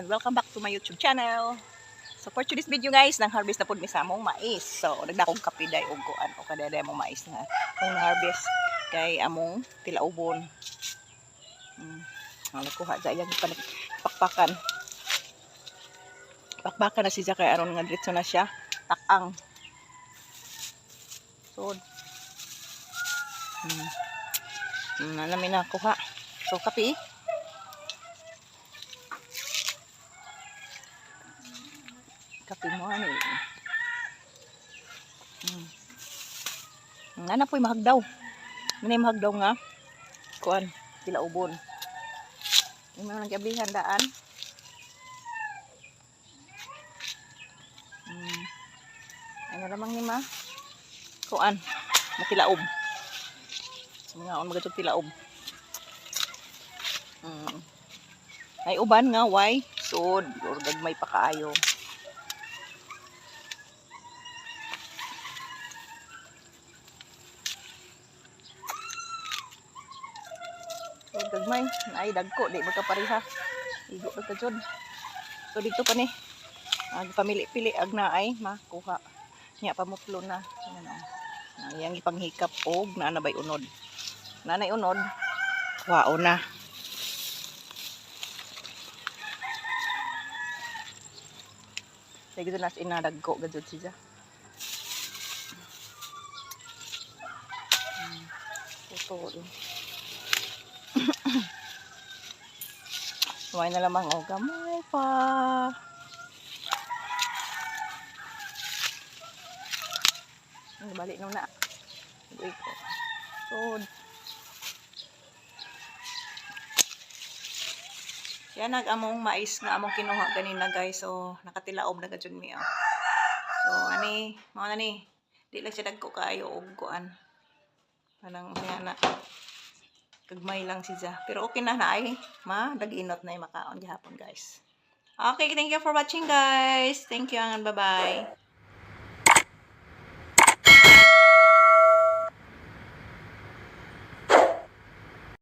and welcome back to my YouTube channel. So for today's video guys, nang harvest na po mi sa among mais. So nagdakog kapiday og kuan o kadada among mais na kung harvest kay among tilaubon. Nakuha sa iyang pakpakan. Pakpakan na siya kay aron nga diretso na siya takang. So namin nakuha. So kapi. Kapi mo ani. Ana po'y mahagdaw. Manay mahagdaw nga. Kuan, tilaubon. Yung mga nag-ablihan daan. Ano lamang ni ma? Kuan, matilaob. So nga on magatog tilaob. Ay uban nga why sud or gagmay pa kaayo. So gagmay ay dagko di magkapariha. Igo ka jud. So dito pa ni pamili-pili ag naay makuha. Nya pamuplo na. Yang ipanghikap og naanabay unod. Nanay unod wao na. Sige nas inadagko gadud siya. Ito. Huwag na lamang o gamay pa. Balik na. So, yan nag-among mais nga among kinuha ganina guys. So, nakatilaob na gadyon mi. So, ani, mga na ni. Di lang siya dagko kaayo og kuan. Anang siya na. Kagmay lang siya. Pero okay na ay. Daginot na yung makaon gihapon guys. Okay, thank you for watching guys. Thank you and bye-bye.